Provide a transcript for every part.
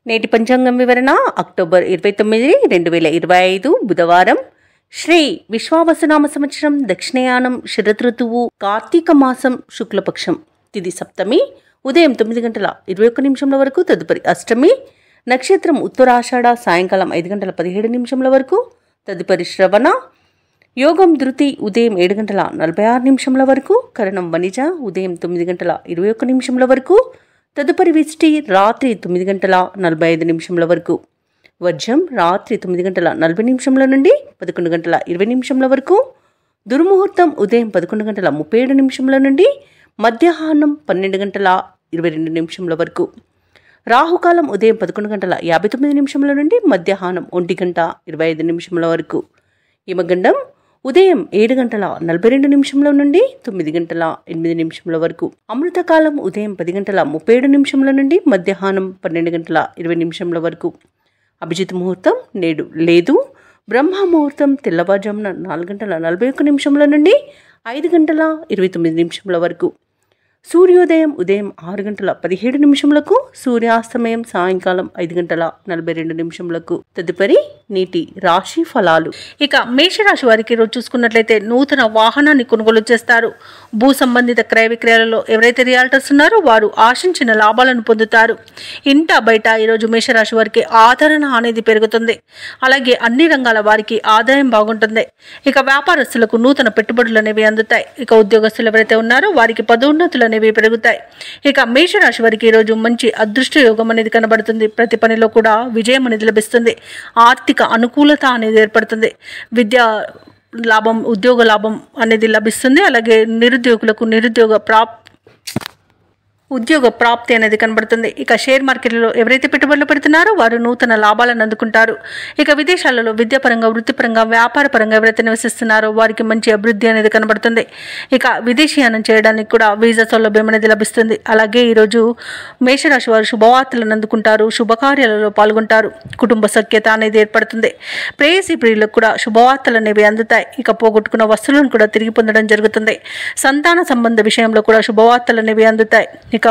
నేటి పంచాంగం వివరణ అక్టోబర్ 29, 2025 బుధవారం. శ్రీ విశ్వావసునామ సంవత్సరం, దక్షిణయానం, శరదృతువు, కార్తీక మాసం, శుక్లపక్షం. తిథి సప్తమి, ఉదయం 9:21 వరకు. తదుపరి అష్టమి. నక్షత్రం ఉత్తరాషాఢ, సాయంకాలం 5:17 వరకు. తదుపరి శ్రవణ. యోగం ధృతి, ఉదయం 7:46 వరకు. కరణం వనిజ, ఉదయం 9:21 వరకు. తదుపరి విష్టి, రాత్రి 9:45 వరకు. వర్జం రాత్రి 9:40 నుండి 11:20 వరకు. దుర్ముహూర్తం ఉదయం 11:37 నుండి మధ్యాహ్నం 12:22 వరకు. రాహుకాలం ఉదయం 11:59 నుండి మధ్యాహ్నం 1:25 వరకు. యమగండం ఉదయం 7:42 నుండి 9:08 వరకు. అమృతకాలం ఉదయం 10:37 నుండి మధ్యాహ్నం 12:20 వరకు. అభిజిత్ ముహూర్తం నేడు లేదు. బ్రహ్మ ముహూర్తం తెల్లవారుజామున 4:41 నుండి 5:29 వరకు. సూర్యోదయం ఉదయం 6:17 సూర్యాస్తమయం సాయంకాలం 5:42. తదుపరి నీటి రాశి ఫలాలు. ఇక మేషరాశి వారికి రోజు చూసుకున్నట్లయితే నూతన వాహనాన్ని కొనుగోలు చేస్తారు. భూ సంబంధిత క్రయ విక్రయాలలో ఎవరైతే రియాల్టర్స్ ఉన్నారో వారు ఆశించిన లాభాలను పొందుతారు. ఇంట బయట ఈరోజు మేషరాశి వారికి ఆదరణ అనేది పెరుగుతుంది. అలాగే అన్ని రంగాల వారికి ఆదాయం బాగుంటుంది. ఇక వ్యాపారస్తులకు నూతన పెట్టుబడులు అనేవి అందుతాయి. ఇక ఉద్యోగస్తులు ఎవరైతే ఉన్నారో వారికి పదోన్నతులు అనేవి పెరుగుతాయి. ఇక మేషరాశి వారికి ఈరోజు మంచి అదృష్ట యోగం అనేది కనబడుతుంది. ప్రతి పనిలో కూడా విజయం అనేది లభిస్తుంది. ఆర్థిక అనుకూలత అనేది ఏర్పడుతుంది. విద్యా లాభం, ఉద్యోగ లాభం అనేది లభిస్తుంది. అలాగే నిరుద్యోగులకు ఉద్యోగ ప్రాప్తి అనేది కనబడుతుంది. ఇక షేర్ మార్కెట్లో ఎవరైతే పెట్టుబడులు పెడుతున్నారో వారు నూతన లాభాలను అందుకుంటారు. ఇక విదేశాలలో విద్యాపరంగా, వృత్తిపరంగా, వ్యాపార పరంగా ఎవరైతే నివసిస్తున్నారో వారికి మంచి అభివృద్ధి అనేది కనబడుతుంది. ఇక విదేశీయానం చేయడానికి కూడా వీసా సౌలభ్యం అనేది లభిస్తుంది. అలాగే ఈరోజు మేషరాశి వారు శుభవార్తలను అందుకుంటారు. శుభకార్యాలలో పాల్గొంటారు. కుటుంబ సఖ్యత అనేది ఏర్పడుతుంది. ప్రేయసీ ప్రియులకు కూడా శుభవార్తలు అనేవి అందుతాయి. ఇక పోగొట్టుకున్న వస్తువులను కూడా తిరిగి పొందడం జరుగుతుంది. సంతాన సంబంధ విషయంలో కూడా శుభవార్తలు అనేవి అందుతాయి. ఇక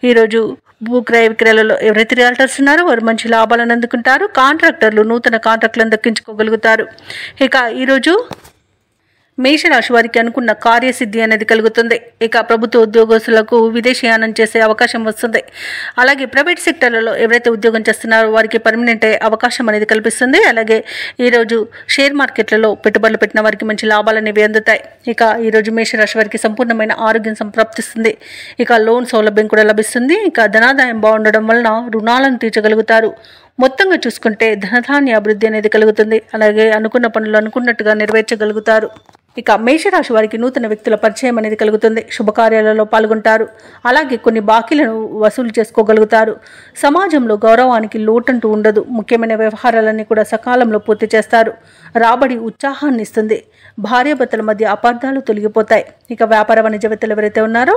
ఈరోజు భూ క్రయ విక్రయాలలో ఎవరైతే రియాల్టర్స్ ఉన్నారో వారు మంచి లాభాలను అందుకుంటారు. కాంట్రాక్టర్లు నూతన కాంట్రాక్టులను దక్కించుకోగలుగుతారు. ఇక ఈరోజు మేషరాశి వారికి అనుకున్న కార్యసిద్ధి అనేది కలుగుతుంది. ఇక ప్రభుత్వ ఉద్యోగస్తులకు విదేశీయానం చేసే అవకాశం వస్తుంది. అలాగే ప్రైవేట్ సెక్టర్లలో ఎవరైతే ఉద్యోగం చేస్తున్నారో వారికి పర్మనెంట్ అయ్యే అవకాశం అనేది కల్పిస్తుంది. అలాగే ఈరోజు షేర్ మార్కెట్లలో పెట్టుబడులు పెట్టిన వారికి మంచి లాభాలు అనేవి అందుతాయి. ఇక ఈరోజు మేషరాశి వారికి సంపూర్ణమైన ఆరోగ్యం సంప్రాప్తిస్తుంది. ఇక లోన్ సౌలభ్యం కూడా లభిస్తుంది. ఇక ధనాదాయం బాగుండడం వలన రుణాలను తీర్చగలుగుతారు. మొత్తంగా చూసుకుంటే ధనధాన్య అభివృద్ధి అనేది కలుగుతుంది. అలాగే అనుకున్న పనులు అనుకున్నట్టుగా నెరవేర్చగలుగుతారు. ఇక మేషరాశి వారికి నూతన వ్యక్తుల పరిచయం అనేది కలుగుతుంది. శుభకార్యాలలో పాల్గొంటారు. అలాగే కొన్ని బాకీలను వసూలు చేసుకోగలుగుతారు. సమాజంలో గౌరవానికి లోటంటూ ఉండదు. ముఖ్యమైన వ్యవహారాలన్నీ కూడా సకాలంలో పూర్తి చేస్తారు. రాబడి ఉత్సాహాన్ని ఇస్తుంది. భార్యాభర్తల మధ్య అపార్థాలు తొలగిపోతాయి. ఇక వ్యాపార వాణిజ్యవేత్తలు ఎవరైతే ఉన్నారో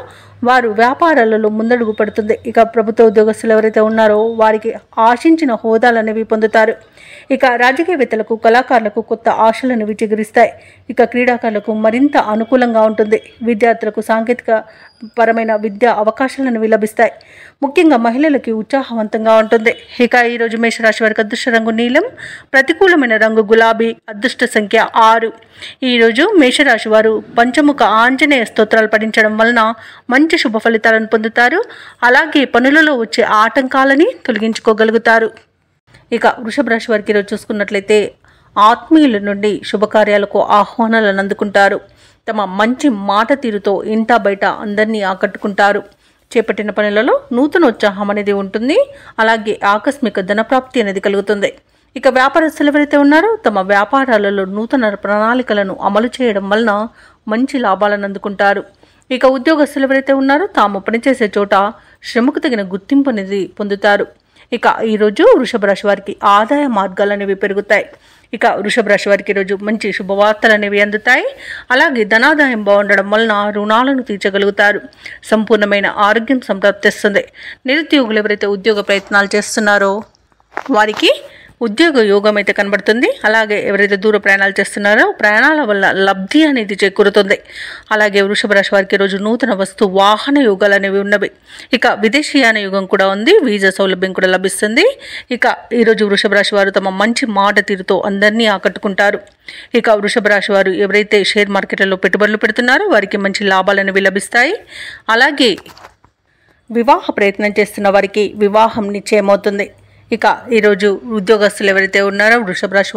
వారు వ్యాపారాలలో ముందడుగు పడుతుంది. ఇక ప్రభుత్వ ఉద్యోగస్తులు ఎవరైతే ఉన్నారో వారికి ఆశించిన హోదాలు అనేవి పొందుతారు. ఇక రాజకీయవేత్తలకు, కళాకారులకు కొత్త ఆశలు అనేవి చిగురిస్తాయి. ఇక క్రీడాకారులకు మరింత అనుకూలంగా ఉంటుంది. విద్యార్థులకు సాంకేతిక పరమైన విద్యా అవకాశాలు అనేవి లభిస్తాయి. ముఖ్యంగా మహిళలకి ఉత్సాహవంతంగా ఉంటుంది. ఇక ఈరోజు మేషరాశి వారికి అదృష్ట రంగు నీలం, ప్రతికూలమైన రంగు గులాబీ, అదృష్ట సంఖ్య 6. ఈరోజు మేషరాశి వారు పంచముఖ ఆంజనేయ స్తోత్రాలు పఠించడం వలన మంచి శుభ ఫలితాలను పొందుతారు. అలాగే పనులలో వచ్చే ఆటంకాలని తొలగించుకోగలుగుతారు. ఇక వృషభ రాశి వారికి ఈరోజు చూసుకున్నట్లయితే ఆత్మీయుల నుండి శుభకార్యాలకు ఆహ్వానాలను అందుకుంటారు. తమ మంచి మాట తీరుతో ఇంటా బయట అందరినీ ఆకట్టుకుంటారు. చేపట్టిన పనులలో నూతన ఉత్సాహం అనేది ఉంటుంది. అలాగే ఆకస్మిక ధనప్రాప్తి అనేది కలుగుతుంది. ఇక వ్యాపారస్తులు ఎవరైతే ఉన్నారో తమ వ్యాపారాలలో నూతన ప్రణాళికలను అమలు చేయడం వలన మంచి లాభాలను అందుకుంటారు. ఇక ఉద్యోగస్తులు ఎవరైతే ఉన్నారో తాము పనిచేసే చోట శ్రమకు తగిన గుర్తింపు అనేది పొందుతారు. ఇక ఈరోజు వృషభ రాశి వారికి ఆదాయ మార్గాలు అనేవి పెరుగుతాయి. ఇక వృషభ రాశి వారికి ఈరోజు మంచి శుభవార్తలు అనేవి అందుతాయి. అలాగే ధనాదాయం బాగుండడం వలన రుణాలను తీర్చగలుగుతారు. సంపూర్ణమైన ఆరోగ్యం సంప్రాప్తిస్తుంది. నిరుద్యోగులు ఎవరైతే ఉద్యోగ ప్రయత్నాలు చేస్తున్నారో వారికి ఉద్యోగ యోగం అయితే కనబడుతుంది. అలాగే ఎవరైతే దూర ప్రయాణాలు చేస్తున్నారో ప్రయాణాల వల్ల లబ్ధి అనేది చేకూరుతుంది. అలాగే వృషభ రాశి వారికి ఈరోజు నూతన వస్తు వాహన యోగాలు అనేవి ఉన్నవి. ఇక విదేశీయాన యోగం కూడా ఉంది. వీసా సౌలభ్యం కూడా లభిస్తుంది. ఇక ఈరోజు వృషభ రాశి వారు తమ మంచి మాట తీరుతో అందరినీ ఆకట్టుకుంటారు. ఇక వృషభ రాశి వారు ఎవరైతే షేర్ మార్కెట్లలో పెట్టుబడులు పెడుతున్నారో వారికి మంచి లాభాలు అనేవి లభిస్తాయి. అలాగే వివాహ ప్రయత్నం చేస్తున్న వారికి వివాహం నిశ్చయమవుతుంది. ఇక ఈరోజు ఉద్యోగస్తులు ఎవరైతే ఉన్నారో వృషభ రాశి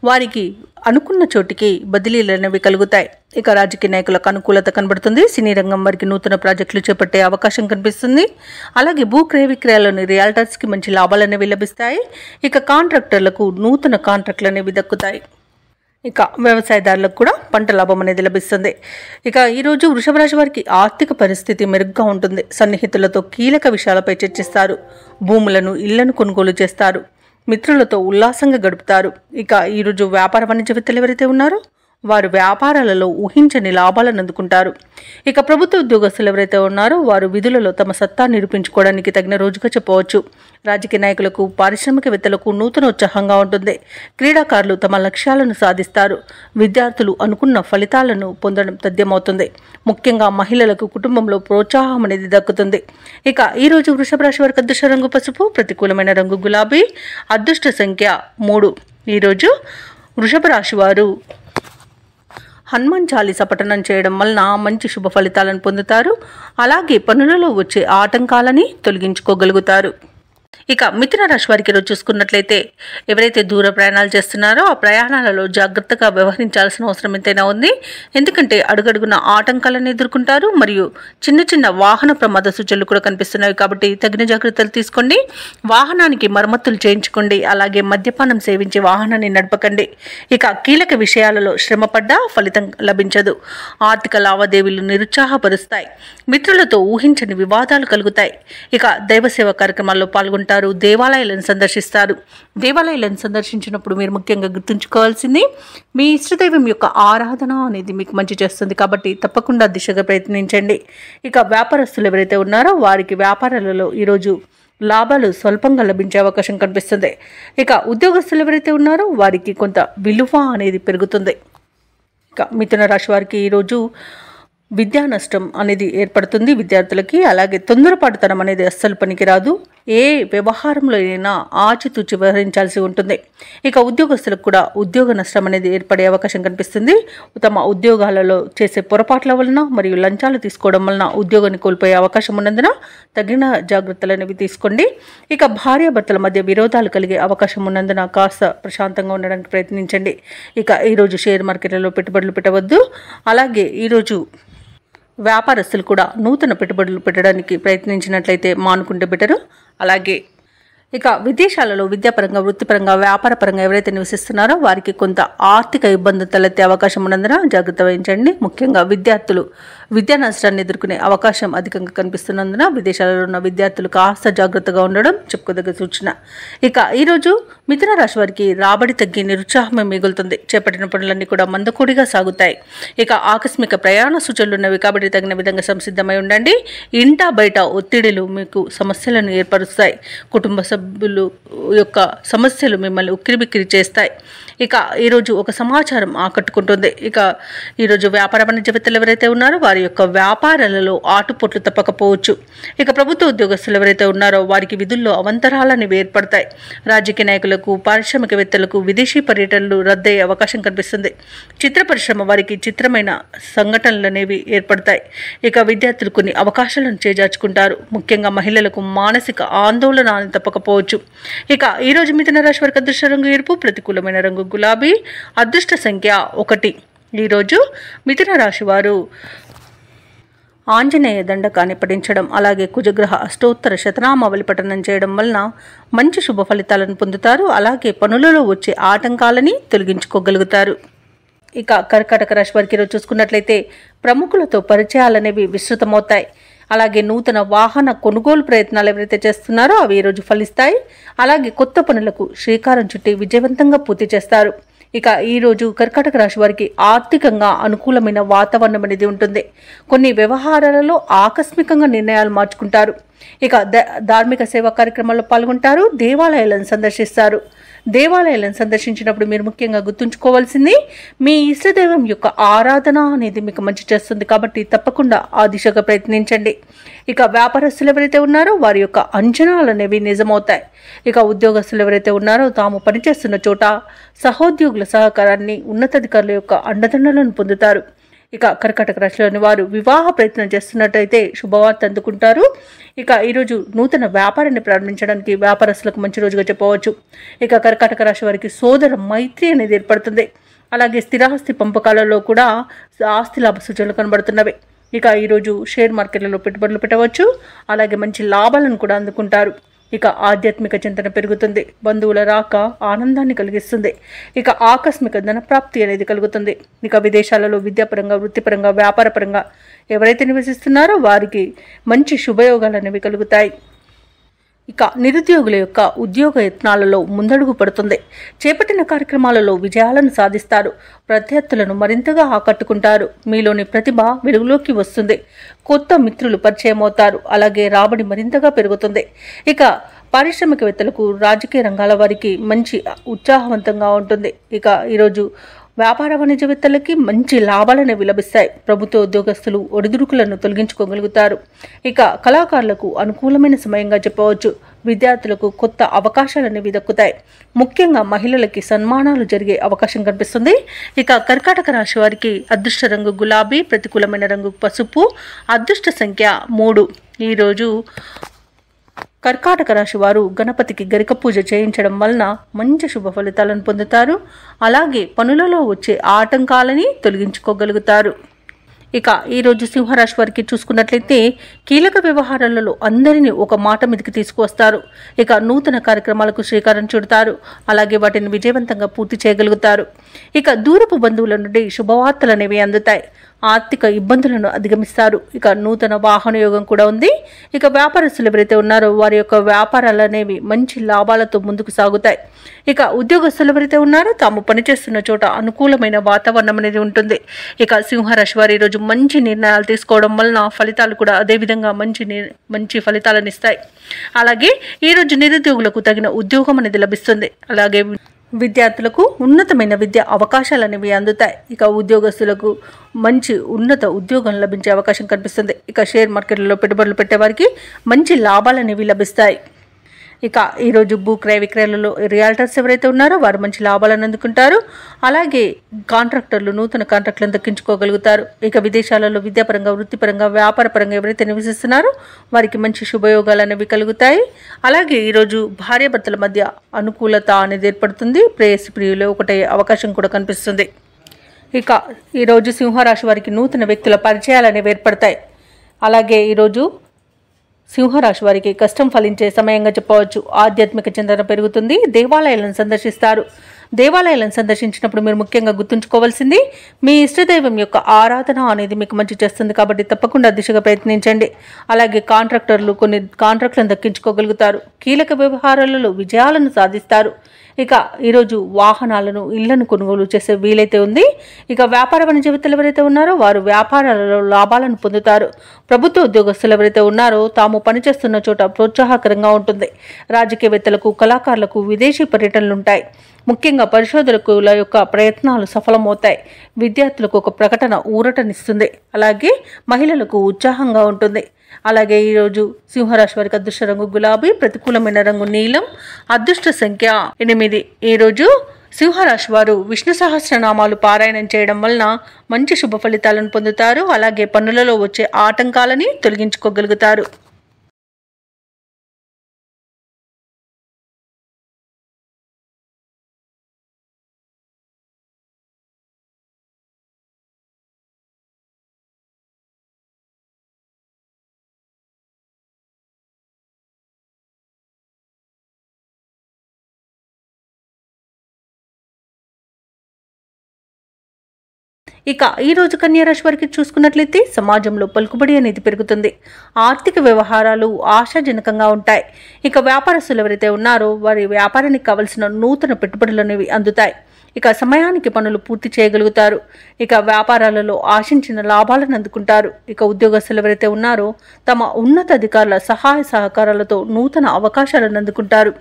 వారికి అనుకున్న చోటికి బదిలీలు అనేవి కలుగుతాయి. ఇక రాజకీయ నాయకులకు అనుకూలత కనబడుతుంది. సినీ రంగం వారికి నూతన ప్రాజెక్టులు చేపట్టే అవకాశం కనిపిస్తుంది. అలాగే భూ క్రయ విక్రయాల్లోని రియాల్టర్స్కి మంచి లాభాలు అనేవి లభిస్తాయి. ఇక కాంట్రాక్టర్లకు నూతన కాంట్రాక్టులు అనేవి దక్కుతాయి. ఇక వ్యవసాయదారులకు కూడా పంట లాభం అనేది లభిస్తుంది. ఇక ఈరోజు వృషభ రాశి వారికి ఆర్థిక పరిస్థితి మెరుగ్గా ఉంటుంది. సన్నిహితులతో కీలక విషయాలపై చర్చిస్తారు. భూములను ఇళ్లను కొనుగోలు చేస్తారు. మిత్రులతో ఉల్లాసంగా గడుపుతారు. ఇక ఈరోజు వ్యాపార వాణిజ్యవేత్తలు ఎవరైతే ఉన్నారో వారు వ్యాపారాలలో ఊహించని లాభాలను అందుకుంటారు. ఇక ప్రభుత్వ ఉద్యోగస్తులు ఎవరైతే ఉన్నారో వారు విధులలో తమ సత్తా నిరూపించుకోవడానికి తగిన రోజుగా చెప్పవచ్చు. రాజకీయ నాయకులకు పారిశ్రామికవేత్తలకు నూతన ఉత్సాహంగా ఉంటుంది. క్రీడాకారులు తమ లక్ష్యాలను సాధిస్తారు. విద్యార్థులు అనుకున్న ఫలితాలను పొందడం తథ్యమవుతుంది. ముఖ్యంగా మహిళలకు కుటుంబంలో ప్రోత్సాహం అనేది దక్కుతుంది. ఇక ఈరోజు వృషభ రాశి వారికి అదృష్ట రంగు పసుపు, ప్రతికూలమైన రంగు గులాబీ, అదృష్ట సంఖ్య 3. ఈరోజు వృషభ రాశి వారు హనుమాన్ చాలీసా పఠనం చేయడం వలన మంచి శుభ ఫలితాలను పొందుతారు. అలాగే పనులలో వచ్చే ఆటంకాలని తొలగించుకోగలుగుతారు. ఇక మిథున రాశి వారికి ఈరోజు చూసుకున్నట్లయితే ఎవరైతే దూర ప్రయాణాలు చేస్తున్నారో ఆ ప్రయాణాలలో జాగ్రత్తగా వ్యవహరించాల్సిన అవసరం ఎంతైనా ఉంది. ఎందుకంటే అడుగడుగున ఆటంకాలను ఎదుర్కొంటారు. మరియు చిన్న చిన్న వాహన ప్రమాద సూచనలు కూడా కనిపిస్తున్నాయి. కాబట్టి తగిన జాగ్రత్తలు తీసుకోండి. వాహనానికి మరమ్మతులు చేయించుకోండి. అలాగే మద్యపానం సేవించి వాహనాన్ని నడపకండి. ఇక కీలక విషయాలలో శ్రమపడ్డా ఫలితం లభించదు. ఆర్థిక లావాదేవీలు నిరుత్సాహపరుస్తాయి. మిత్రులతో ఊహించని వివాదాలు కలుగుతాయి. ఇక దైవసేవ కార్యక్రమాల్లో పాల్గొంటారు. దేవాలయాలను సందర్శిస్తారు. దేవాలయాలను సందర్శించినప్పుడు మీరు ముఖ్యంగా గుర్తుంచుకోవాల్సింది మీ ఇష్టదైవం యొక్క ఆరాధన అనేది మీకు మంచి చేస్తుంది. కాబట్టి తప్పకుండా దిశగా ప్రయత్నించండి. ఇక వ్యాపారస్తులు ఎవరైతే ఉన్నారో వారికి వ్యాపారాలలో ఈరోజు లాభాలు స్వల్పంగా లభించే అవకాశం కనిపిస్తుంది. ఇక ఉద్యోగస్తులు ఎవరైతే ఉన్నారో వారికి కొంత విలువ అనేది పెరుగుతుంది. ఇక మిథున రాశి వారికి ఈరోజు విద్యా నష్టం అనేది ఏర్పడుతుంది విద్యార్థులకి. అలాగే తొందరపాటుతనం అనేది అస్సలు పనికిరాదు. ఏ వ్యవహారంలో అయినా ఆచితూచి వ్యవహరించాల్సి ఉంటుంది. ఇక ఉద్యోగస్తులకు కూడా ఉద్యోగ నష్టం అనేది ఏర్పడే అవకాశం కనిపిస్తుంది. తమ ఉద్యోగాలలో చేసే పొరపాట్ల వలన మరియు లంచాలు తీసుకోవడం వలన ఉద్యోగాన్ని కోల్పోయే అవకాశం ఉన్నందున తగిన జాగ్రత్తలు అనేవి తీసుకోండి. ఇక భార్యాభర్తల మధ్య విరోధాలు కలిగే అవకాశం ఉన్నందున కాస్త ప్రశాంతంగా ఉండడానికి ప్రయత్నించండి. ఇక ఈరోజు షేర్ మార్కెట్లలో పెట్టుబడులు పెట్టవద్దు. అలాగే ఈరోజు వ్యాపారస్తులు కూడా నూతన పెట్టుబడులు పెట్టడానికి ప్రయత్నించినట్లయితే మానుకుంటే బెటరు. అలాగే ఇక విదేశాలలో విద్యాపరంగా, వృత్తిపరంగా, వ్యాపారపరంగా ఎవరైతే నివసిస్తున్నారో వారికి కొంత ఆర్థిక ఇబ్బందులు తలెత్తే అవకాశం ఉన్నందున జాగ్రత్త వహించండి. ముఖ్యంగా విద్యార్థులు విద్యా నష్టాన్ని ఎదుర్కొనే అవకాశం అధికంగా కనిపిస్తున్నందున విదేశాలలో ఉన్న విద్యార్థులు కాస్త జాగ్రత్తగా ఉండడం చెప్పుకోదగ్గ సూచన. ఇక ఈరోజు మిథున రాశి వారికి రాబడి తగ్గి నిరుత్సాహమే మిగులుతుంది. చేపట్టిన పనులన్నీ కూడా మందకొడిగా సాగుతాయి. ఇక ఆకస్మిక ప్రయాణ సూచనలు ఉన్నవి కాబట్టి తగిన విధంగా సంసిద్ధమై ఉండండి. ఇంటా బయట ఒత్తిడిలు మీకు సమస్యలను ఏర్పరుస్తాయి. కుటుంబ సభ్యులు యొక్క సమస్యలు మిమ్మల్ని ఉక్కిరిబిక్కిరి చేస్తాయి. ఇక ఈరోజు ఒక సమాచారం ఆకట్టుకుంటుంది. ఇక ఈరోజు వ్యాపార వాణిజ్యవేత్తలు ఎవరైతే ఉన్నారో వారి యొక్క వ్యాపారాలలో ఆటుపోట్లు తప్పకపోవచ్చు. ఇక ప్రభుత్వ ఉద్యోగస్తులు ఎవరైతే ఉన్నారో వారికి విధుల్లో అవంతరాలని ఏర్పడతాయి. రాజకీయ నాయకులకు, పారిశ్రామికవేత్తలకు విదేశీ పర్యటనలు రద్దయ్యే అవకాశం కనిపిస్తుంది. చిత్ర పరిశ్రమ వారికి చిత్రమైన సంఘటనలు అనేవి ఏర్పడతాయి. ఇక విద్యార్థులు కొన్ని అవకాశాలను చేజార్చుకుంటారు. ముఖ్యంగా మహిళలకు మానసిక ఆందోళన తప్పకపోవచ్చు. ఇక ఈరోజు మిథున రాశి వారికి అదృష్ట రంగు ఎరుపు, ప్రతికూలమైన రంగు గులాబీ, అదృష్ట సంఖ్య 1. ఈరోజు మిథున రాశి వారు ఆంజనేయ దండకాన్ని పఠించడం, అలాగే కుజగ్రహ అష్టోత్తర శతనామావళి పఠనం చేయడం వలన మంచి శుభ ఫలితాలను పొందుతారు. అలాగే పనులలో వచ్చే ఆటంకాలని తొలగించుకోగలుగుతారు. ఇక కర్కాటక రాశి వారికి ఈరోజు చూసుకున్నట్లయితే ప్రముఖులతో పరిచయాలనేవి విస్తృతమవుతాయి. అలాగే నూతన వాహన కొనుగోలు ప్రయత్నాలు ఎవరైతే చేస్తున్నారో అవి ఈరోజు ఫలిస్తాయి. అలాగే కొత్త పనులకు శ్రీకారం చుట్టి విజయవంతంగా పూర్తి చేస్తారు. ఇక ఈరోజు కర్కాటక రాశి వారికి ఆర్థికంగా అనుకూలమైన వాతావరణం అనేది ఉంటుంది. కొన్ని వ్యవహారాలలో ఆకస్మికంగా నిర్ణయాలు మార్చుకుంటారు. ఇక ధార్మిక సేవా కార్యక్రమాల్లో పాల్గొంటారు. దేవాలయాలను సందర్శిస్తారు. దేవాలయాలను సందర్శించినప్పుడు మీరు ముఖ్యంగా గుర్తుంచుకోవాల్సింది మీ ఇష్టదైవం యొక్క ఆరాధన అనేది మీకు మంచి చేస్తుంది కాబట్టి తప్పకుండా ఆ దిశగా ప్రయత్నించండి. ఇక వ్యాపారస్తులు ఎవరైతే ఉన్నారో వారి యొక్క అంచనాలు అనేవి నిజమవుతాయి. ఇక ఉద్యోగస్తులు ఎవరైతే ఉన్నారో తాము పనిచేస్తున్న చోట సహోద్యోగుల సహకారాన్ని, ఉన్నతాధికారుల యొక్క అండదండలను పొందుతారు. ఇక కర్కాటక రాశిలోని వారు వివాహ ప్రయత్నం చేస్తున్నట్టయితే శుభవార్త అందుకుంటారు. ఇక ఈరోజు నూతన వ్యాపారాన్ని ప్రారంభించడానికి వ్యాపారస్తులకు మంచి రోజుగా చెప్పవచ్చు. ఇక కర్కాటక రాశి వారికి సోదర మైత్రి అనేది ఏర్పడుతుంది. అలాగే స్థిరాస్తి పంపకాలలో కూడా ఆస్తి లాభ సూచనలు కనబడుతున్నవి. ఇక ఈరోజు షేర్ మార్కెట్లలో పెట్టుబడులు పెట్టవచ్చు. అలాగే మంచి లాభాలను కూడా అందుకుంటారు. ఇక ఆధ్యాత్మిక చింతన పెరుగుతుంది. బంధువుల రాక ఆనందాన్ని కలిగిస్తుంది. ఇక ఆకస్మిక ధన ప్రాప్తి అనేది కలుగుతుంది. ఇక విదేశాలలో విద్యాపరంగా, వృత్తిపరంగా, వ్యాపారపరంగా ఎవరైతే నివసిస్తున్నారో వారికి మంచి శుభయోగాలు అనేవి కలుగుతాయి. ఇక నిరుద్యోగుల యొక్క ఉద్యోగ యత్నాలలో ముందడుగు పడుతుంది. చేపట్టిన కార్యక్రమాలలో విజయాలను సాధిస్తారు. ప్రత్యర్థులను మరింతగా ఆకట్టుకుంటారు. మీలోని ప్రతిభ వెలుగులోకి వస్తుంది. కొత్త మిత్రులు పరిచయం అవుతారు. అలాగే రాబడి మరింతగా పెరుగుతుంది. ఇక పారిశ్రామికవేత్తలకు, రాజకీయ రంగాల వారికి మంచి ఉత్సాహవంతంగా ఉంటుంది. ఇక ఈరోజు వ్యాపార వాణిజ్యవేత్తలకి మంచి లాభాలనే లభిస్తాయి. ప్రభుత్వ ఉద్యోగస్తులు ఒడిదుడుకులను తొలగించుకోగలుగుతారు. ఇక కళాకారులకు అనుకూలమైన సమయంగా చెప్పవచ్చు. విద్యార్థులకు కొత్త అవకాశాలనేవి దక్కుతాయి. ముఖ్యంగా మహిళలకి సన్మానాలు జరిగే అవకాశం కనిపిస్తుంది. ఇక కర్కాటక రాశి వారికి అదృష్ట రంగు గులాబీ, ప్రతికూలమైన రంగు పసుపు, అదృష్ట సంఖ్య 3. ఈరోజు కర్కాటక రాశి వారు గణపతికి గరిక పూజ చేయించడం వలన మంచి శుభ ఫలితాలను పొందుతారు. అలాగే పనులలో వచ్చే ఆటంకాలని తొలగించుకోగలుగుతారు. ఇక ఈరోజు సింహరాశి వారికి చూసుకున్నట్లయితే కీలక వ్యవహారాలలో అందరినీ ఒక మాట మీదకి తీసుకువస్తారు. ఇక నూతన కార్యక్రమాలకు శ్రీకారం చుడతారు. అలాగే వాటిని విజయవంతంగా పూర్తి చేయగలుగుతారు. ఇక దూరపు బంధువుల నుండి శుభవార్తలు అనేవి అందుతాయి. ఆర్థిక ఇబ్బందులను అధిగమిస్తారు. ఇక నూతన వాహన యోగం కూడా ఉంది. ఇక వ్యాపారస్తులు ఎవరైతే ఉన్నారో వారి యొక్క వ్యాపారాలు అనేవి మంచి లాభాలతో ముందుకు సాగుతాయి. ఇక ఉద్యోగస్తులు ఎవరైతే ఉన్నారో తాము పనిచేస్తున్న చోట అనుకూలమైన వాతావరణం అనేది ఉంటుంది. ఇక సింహరాశి వారు ఈరోజు మంచి నిర్ణయాలు తీసుకోవడం వలన ఫలితాలు కూడా అదేవిధంగా మంచి ఫలితాలను ఇస్తాయి. అలాగే ఈరోజు నిరుద్యోగులకు తగిన ఉద్యోగం అనేది లభిస్తుంది. అలాగే విద్యార్థులకు ఉన్నతమైన విద్య అవకాశాలు అనేవి అందుతాయి. ఇక ఉద్యోగస్తులకు మంచి ఉన్నత ఉద్యోగం లభించే అవకాశం కనిపిస్తుంది. ఇక షేర్ మార్కెట్లలో పెట్టుబడులు పెట్టే వారికి మంచి లాభాలు అనేవి లభిస్తాయి. ఇక ఈరోజు భూ క్రయ విక్రయాలలో రియాల్టర్స్ ఎవరైతే ఉన్నారో వారు మంచి లాభాలను అందుకుంటారు. అలాగే కాంట్రాక్టర్లు నూతన కాంట్రాక్టులను దక్కించుకోగలుగుతారు. ఇక విదేశాలలో విద్యాపరంగా, వృత్తిపరంగా, వ్యాపారపరంగా ఎవరైతే నివసిస్తున్నారో వారికి మంచి శుభయోగాలు అనేవి కలుగుతాయి. అలాగే ఈరోజు భార్యాభర్తల మధ్య అనుకూలత అనేది ఏర్పడుతుంది. ప్రేయసి ప్రియులు ఒకటే అవకాశం కూడా కనిపిస్తుంది. ఇక ఈరోజు సింహరాశి వారికి నూతన వ్యక్తుల పరిచయాలు అనేవి ఏర్పడతాయి. అలాగే ఈరోజు సింహరాశి వారికి కష్టం ఫలించే సమయంగా చెప్పవచ్చు. ఆధ్యాత్మిక చింతన పెరుగుతుంది. దేవాలయాలను సందర్శిస్తారు. దేవాలయాలను సందర్శించినప్పుడు మీరు ముఖ్యంగా గుర్తుంచుకోవాల్సింది మీ ఇష్టదైవం యొక్క ఆరాధన అనేది మీకు మంచి చేస్తుంది కాబట్టి తప్పకుండా దిశగా ప్రయత్నించండి. అలాగే కాంట్రాక్టర్లు కొన్ని కాంట్రాక్టులను దక్కించుకోగలుగుతారు. కీలక వ్యవహారాలలో విజయాలను సాధిస్తారు. ఇక ఈరోజు వాహనాలను, ఇళ్లను కొనుగోలు చేసే వీలైతే ఉంది. ఇక వ్యాపార వాణిజ్యవేత్తలు ఎవరైతే ఉన్నారో వారు వ్యాపారాలలో లాభాలను పొందుతారు. ప్రభుత్వ ఉద్యోగస్తులు ఎవరైతే ఉన్నారో తాము పనిచేస్తున్న చోట ప్రోత్సాహకరంగా ఉంటుంది. రాజకీయవేత్తలకు, కళాకారులకు విదేశీ పర్యటనలు ఉంటాయి. ముఖ్యంగా పరిశోధకుల యొక్క ప్రయత్నాలు సఫలమవుతాయి. విద్యార్థులకు ఒక ప్రకటన ఊరటనిస్తుంది. అలాగే మహిళలకు ఉత్సాహంగా ఉంటుంది. అలాగే ఈరోజు సింహరాశి వారికి అదృష్ట రంగు గులాబీ, ప్రతికూలమైన రంగు నీలం, అదృష్ట సంఖ్య 8. ఈరోజు సింహరాశి వారు విష్ణు సహస్రనామాలు పారాయణం చేయడం వలన మంచి శుభ ఫలితాలను పొందుతారు. అలాగే పనులలో వచ్చే ఆటంకాలని తొలగించుకోగలుగుతారు. ఇక ఈ రోజు కన్యా రాశి వారికి చూసుకున్నట్లయితే సమాజంలో పలుకుబడి అనేది పెరుగుతుంది. ఆర్థిక వ్యవహారాలు ఆశాజనకంగా ఉంటాయి. ఇక వ్యాపారస్తులు ఎవరైతే ఉన్నారో వారి వ్యాపారానికి కావలసిన నూతన పెట్టుబడులు అనేవి అందుతాయి. ఇక సమయానికి పనులు పూర్తి చేయగలుగుతారు. ఇక వ్యాపారాలలో ఆశించిన లాభాలను అందుకుంటారు. ఇక ఉద్యోగస్తులు ఎవరైతే ఉన్నారో తమ ఉన్నతాధికారుల సహాయ సహకారాలతో నూతన అవకాశాలను అందుకుంటారు.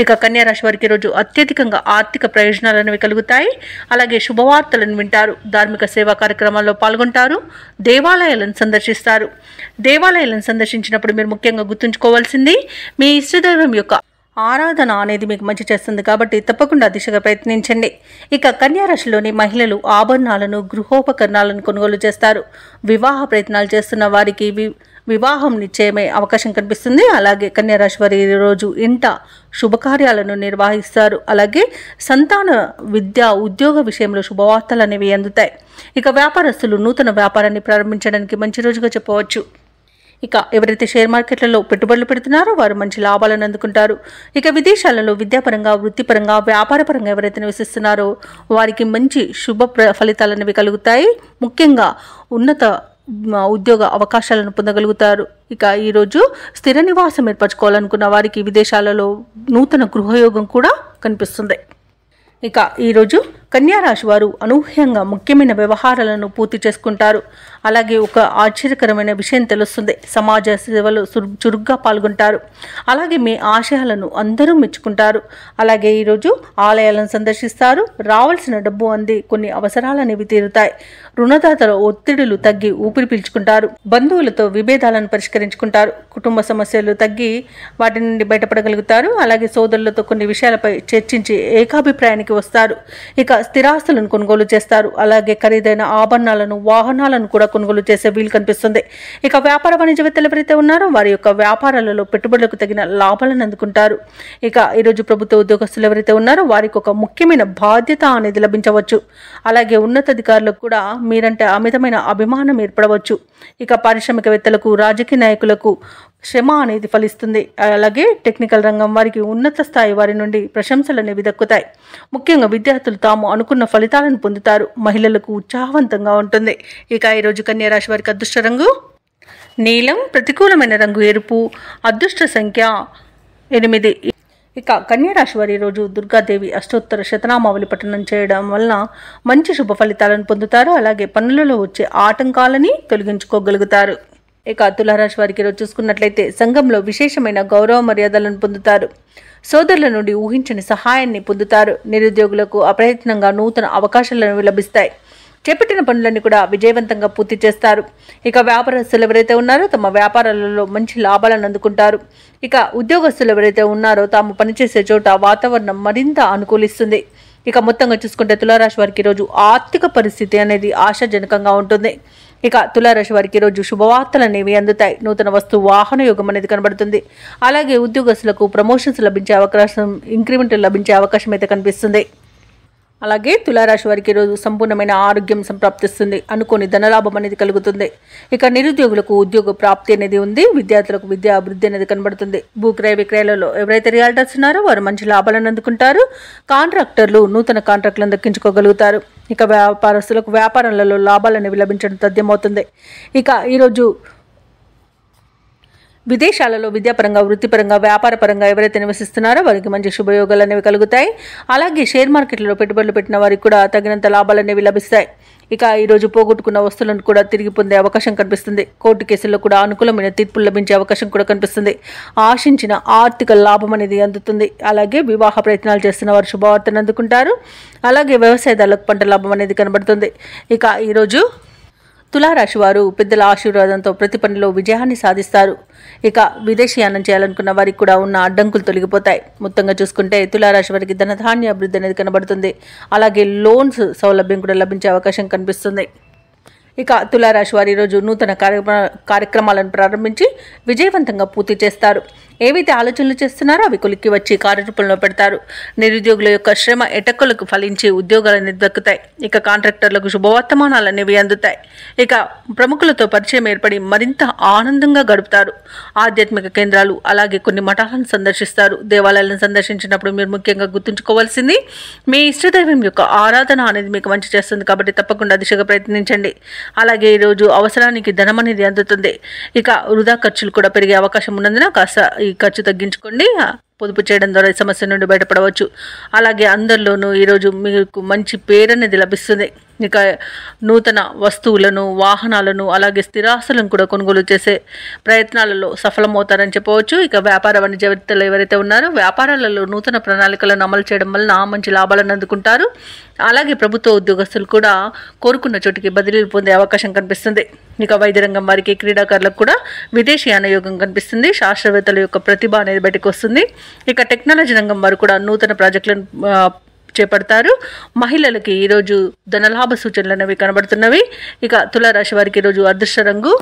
ఇక కన్యా రాశి వారికి ఈరోజు అత్యధికంగా ఆర్థిక ప్రయోజనాలు అనేవి కలుగుతాయి. అలాగే శుభవార్తలను వింటారు. ధార్మిక సేవా కార్యక్రమాల్లో పాల్గొంటారు. దేవాలయాలను సందర్శిస్తారు. దేవాలయాలను సందర్శించినప్పుడు మీరు ముఖ్యంగా గుర్తుంచుకోవాల్సింది మీ ఇష్టదైవం యొక్క ఆరాధన అనేది మీకు మంచి చేస్తుంది కాబట్టి తప్పకుండా దిశగా ప్రయత్నించండి. ఇక కన్యా రాశిలోని మహిళలు ఆభరణాలను గృహోపకరణాలను కొనుగోలు చేస్తారు. వివాహ ప్రయత్నాలు చేస్తున్న వారికి వివాహం నిశ్చయమే అవకాశం కనిపిస్తుంది. అలాగే కన్యా రాశి వారి రోజు ఇంట శుభకార్యాలను నిర్వహిస్తారు. అలాగే సంతాన విద్య ఉద్యోగ విషయంలో శుభవార్తలు అనేవి అందుతాయి. ఇక వ్యాపారస్తులు నూతన వ్యాపారాన్ని ప్రారంభించడానికి మంచి రోజుగా చెప్పవచ్చు. ఇక ఎవరైతే షేర్ మార్కెట్లలో పెట్టుబడులు పెడుతున్నారో వారు మంచి లాభాలను అందుకుంటారు. ఇక విదేశాలలో విద్యాపరంగా వృత్తిపరంగా వ్యాపారపరంగా ఎవరైతే నివసిస్తున్నారో వారికి మంచి శుభ ఫలితాలు అనేవి కలుగుతాయి. ముఖ్యంగా ఉన్నత ఉద్యోగ అవకాశాలను పొందగలుగుతారు. ఇక ఈరోజు స్థిర నివాసం ఏర్పరచుకోవాలనుకున్న వారికి విదేశాలలో నూతన గృహయోగం కూడా కనిపిస్తుంది. ఇక ఈరోజు కన్యా రాశి వారు అనూహ్యంగా ముఖ్యమైన వ్యవహారాలను పూర్తి చేసుకుంటారు. అలాగే ఒక ఆశ్చర్యకరమైన విషయం తెలుస్తుంది. సమాజ సేవలో చురుగ్గా పాల్గొంటారు. అలాగే మీ ఆశయాలను అందరూ మెచ్చుకుంటారు. అలాగే ఈరోజు ఆలయాలను సందర్శిస్తారు. రావాల్సిన డబ్బు అంది కొన్ని అవసరాలు అనేవి తీరుతాయి. రుణదాతల ఒత్తిడులు తగ్గి ఊపిరి పీల్చుకుంటారు. బంధువులతో విభేదాలను పరిష్కరించుకుంటారు. కుటుంబ సమస్యలు తగ్గి వాటి నుండి బయటపడగలుగుతారు. అలాగే సోదరులతో కొన్ని విషయాలపై చర్చించి ఏకాభిప్రాయానికి వస్తారు. ఇక స్థిరాస్తులను కొనుగోలు చేస్తారు. అలాగే ఖరీదైన ఆభరణాలను వాహనాలను కూడా కొనుగోలు చేసే వీలు కనిపిస్తుంది. ఇక వ్యాపార వాణిజ్యవేత్తలు ఎవరైతే ఉన్నారో వారి యొక్క వ్యాపారాలలో పెట్టుబడులకు తగిన లాభాలను అందుకుంటారు. ఇక ఈరోజు ప్రభుత్వ ఉద్యోగస్తులు ఎవరైతే ఉన్నారో వారికి ఒక ముఖ్యమైన బాధ్యత అనేది లభించవచ్చు. అలాగే ఉన్నతాధికారులకు కూడా మీరంటే అమితమైన అభిమానం ఏర్పడవచ్చు. ఇక పారిశ్రామికవేత్తలకు రాజకీయ నాయకులకు శ్రమ అనేది ఫలిస్తుంది. అలాగే టెక్నికల్ రంగం వారికి ఉన్నత స్థాయి వారి నుండి ప్రశంసలు అనేవి దక్కుతాయి. ముఖ్యంగా విద్యార్థులు తాము అనుకున్న ఫలితాలను పొందుతారు. మహిళలకు ఉత్సాహవంతంగా ఉంటుంది. ఇక ఈరోజు కన్యా రాశి వారికి అదృష్ట రంగు నీలం, ప్రతికూలమైన రంగు ఎరుపు, అదృష్ట సంఖ్య 8. ఇక కన్యా రాశి వారి రోజు దుర్గాదేవి అష్టోత్తర శతనామావళి పఠనం చేయడం వలన మంచి శుభ ఫలితాలను పొందుతారు. అలాగే పనులలో వచ్చే ఆటంకాలని తొలగించుకోగలుగుతారు. ఇక తులారాశి వారికి రోజు చూసుకున్నట్లయితే సంఘంలో విశేషమైన గౌరవ మర్యాదలను పొందుతారు. సోదరుల నుండి ఊహించని సహాయాన్ని పొందుతారు. నిరుద్యోగులకు అప్రయత్నంగా నూతన అవకాశాలను లభిస్తాయి. చేపట్టిన పనులన్నీ కూడా విజయవంతంగా పూర్తి చేస్తారు. ఇక వ్యాపారస్తులు ఎవరైతే ఉన్నారో తమ వ్యాపారాలలో మంచి లాభాలను అందుకుంటారు. ఇక ఉద్యోగస్తులు ఎవరైతే ఉన్నారో తాము పనిచేసే చోట వాతావరణం మరింత అనుకూలిస్తుంది. ఇక మొత్తంగా చూసుకుంటే తులారాశి వారికి రోజు ఆర్థిక పరిస్థితి అనేది ఆశాజనకంగా ఉంటుంది. ఇక తులారాశి వారికి రోజు శుభవార్తలు అనేవి అందుతాయి. నూతన వస్తు వాహన యోగం అనేది కనబడుతుంది. అలాగే ఉద్యోగస్తులకు ప్రమోషన్స్ లభించే అవకాశం, ఇంక్రిమెంట్ లభించే అవకాశం అయితే కనిపిస్తుంది. అలాగే తులారాశి వారికి రోజు సంపూర్ణమైన ఆరోగ్యం సంప్రాప్తిస్తుంది. అనుకోని ధనలాభం అనేది కలుగుతుంది. ఇక నిరుద్యోగులకు ఉద్యోగ ప్రాప్తి అనేది ఉంది. విద్యార్థులకు విద్యా అభివృద్ధి అనేది కనబడుతుంది. భూక్రయ విక్రయాలలో ఎవరైతే రియాల్టర్స్ ఉన్నారో వారు మంచి లాభాలను అందుకుంటారు. కాంట్రాక్టర్లు నూతన కాంట్రాక్టులను దక్కించుకోగలుగుతారు. ఇక వ్యాపారస్తులకు వ్యాపారాలలో లాభాలు అనేవి లభించడం తథ్యమవుతుంది. ఇక ఈరోజు విదేశాలలో విద్యాపరంగా వృత్తిపరంగా వ్యాపారపరంగా ఎవరైతే నివసిస్తున్నారో వారికి మంచి శుభయోగాలు అనేవి కలుగుతాయి. అలాగే షేర్ మార్కెట్లో పెట్టుబడులు పెట్టిన వారికి కూడా తగినంత లాభాలు అనేవి లభిస్తాయి. ఇక ఈరోజు పోగొట్టుకున్న వస్తువులను కూడా తిరిగి పొందే అవకాశం కనిపిస్తుంది. కోర్టు కేసుల్లో కూడా అనుకూలమైన తీర్పులు లభించే అవకాశం కూడా కనిపిస్తుంది. ఆశించిన ఆర్థిక లాభం అనేది అందుతుంది. అలాగే వివాహ ప్రయత్నాలు చేస్తున్న వారు శుభవార్తను అందుకుంటారు. అలాగే వ్యవసాయదారులకు పంట లాభం అనేది కనబడుతుంది. ఇక ఈరోజు తులారాశి వారు పెద్దల ఆశీర్వాదంతో ప్రతి పనిలో విజయాన్ని సాధిస్తారు. ఇక విదేశీయానం చేయాలనుకున్న వారికి కూడా ఉన్న అడ్డంకులు తొలగిపోతాయి. మొత్తంగా చూసుకుంటే తులారాశి వారికి ధనధాన్య అభివృద్ధి అనేది కనబడుతుంది. అలాగే లోన్స్ సౌలభ్యం కూడా లభించే అవకాశం కనిపిస్తుంది. ఇక తులారాశి వారి రోజు నూతన కార్యక్రమాలను ప్రారంభించి విజయవంతంగా పూర్తి చేస్తారు. ఏవైతే ఆలోచనలు చేస్తున్నారో అవి కొలిక్కి వచ్చి కార్యరూపంలో పెడతారు. నిరుద్యోగుల యొక్క శ్రమ ఎటక్కులకు ఫలించి ఉద్యోగాలు దక్కుతాయి. ఇక కాంట్రాక్టర్లకు శుభవర్తమానాలు అనేవి అందుతాయి. ఇక ప్రముఖులతో పరిచయం ఏర్పడి మరింత ఆనందంగా గడుపుతారు. ఆధ్యాత్మిక కేంద్రాలు అలాగే కొన్ని మఠాలను సందర్శిస్తారు. దేవాలయాలను సందర్శించినప్పుడు మీరు ముఖ్యంగా గుర్తుంచుకోవాల్సింది మీ ఇష్టదైవం యొక్క ఆరాధన అనేది మీకు మంచి చేస్తుంది కాబట్టి తప్పకుండా దిశగా ప్రయత్నించండి. అలాగే ఈరోజు అవసరానికి ధనం అనేది అందుతుంది. ఇక వృధా ఖర్చులు కూడా పెరిగే అవకాశం ఉన్నందున కాస్త ఈ ఖర్చు తగ్గించుకోండి. పొదుపు చేయడం ద్వారా ఈ సమస్య నుండి బయటపడవచ్చు. అలాగే అందరిలోనూ ఈరోజు మీకు మంచి పేరు అనేది లభిస్తుంది. ఇక నూతన వస్తువులను, వాహనాలను, అలాగే స్థిరాస్తులను కూడా కొనుగోలు చేసే ప్రయత్నాలలో సఫలమవుతారని చెప్పవచ్చు. ఇక వ్యాపార వాణిజ్యవేత్తలు ఎవరైతే ఉన్నారో వ్యాపారాలలో నూతన ప్రణాళికలను అమలు చేయడం వలన మంచి లాభాలను అందుకుంటారు. అలాగే ప్రభుత్వ ఉద్యోగస్తులు కూడా కోరుకున్న చోటికి బదిలీలు పొందే అవకాశం కనిపిస్తుంది. ఇక వైద్య రంగం వారికి, క్రీడాకారులకు కూడా విదేశీయాన యోగం కనిపిస్తుంది. శాస్త్రవేత్తల యొక్క ప్రతిభ అనేది బయటకు వస్తుంది. ఇక టెక్నాలజీ రంగం వారు కూడా నూతన ప్రాజెక్టులను చేపడతారు. మహిళలకి ఈరోజు ధనలాభ సూచనలు అనేవి కనబడుతున్నవి. ఇక తులారాశి వారికి ఈరోజు అదృష్ట రంగు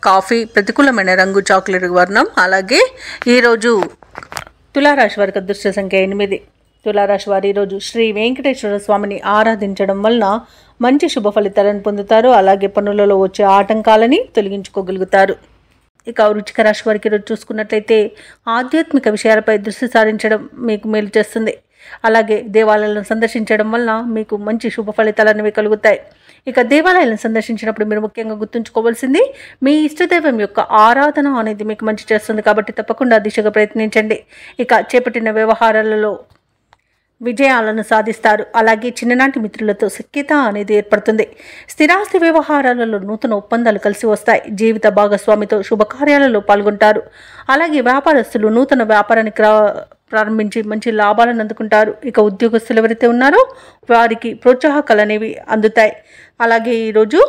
కాఫీ, ప్రతికూలమైన రంగు చాక్లెట్ వర్ణం. అలాగే ఈరోజు తులారాశి వారికి అదృష్ట సంఖ్య 8. తులారాశి వారు ఈరోజు శ్రీ వెంకటేశ్వర స్వామిని ఆరాధించడం వలన మంచి శుభ ఫలితాలను పొందుతారు. అలాగే పనులలో వచ్చే ఆటంకాలని తొలగించుకోగలుగుతారు. ఇక వృశ్చిక రాశి వారికి ఈరోజు చూసుకున్నట్లయితే ఆధ్యాత్మిక విషయాలపై దృష్టి సారించడం మీకు మేలు చేస్తుంది. అలాగే దేవాలయాలను సందర్శించడం వలన మీకు మంచి శుభ ఫలితాలు అనేవి కలుగుతాయి. ఇక దేవాలయాలను సందర్శించినప్పుడు మీరు ముఖ్యంగా గుర్తుంచుకోవాల్సింది మీ ఇష్టదైవం యొక్క ఆరాధన అనేది మీకు మంచి చేస్తుంది. కాబట్టి తప్పకుండా దిశగా ప్రయత్నించండి. ఇక చేపట్టిన వ్యవహారాలలో విజయాలను సాధిస్తారు. అలాగే చిన్ననాటి మిత్రులతో సఖ్యత అనేది ఏర్పడుతుంది. స్థిరాస్తి వ్యవహారాలలో నూతన ఒప్పందాలు కలిసి వస్తాయి. జీవిత భాగస్వామితో శుభకార్యాలలో పాల్గొంటారు. అలాగే వ్యాపారస్తులు నూతన వ్యాపారాన్ని ప్రారంభించి మంచి లాభాలను అందుకుంటారు. ఇక ఉద్యోగస్తులు ఎవరైతే ఉన్నారో వారికి ప్రోత్సాహకాలు అనేవి అందుతాయి. అలాగే ఈరోజు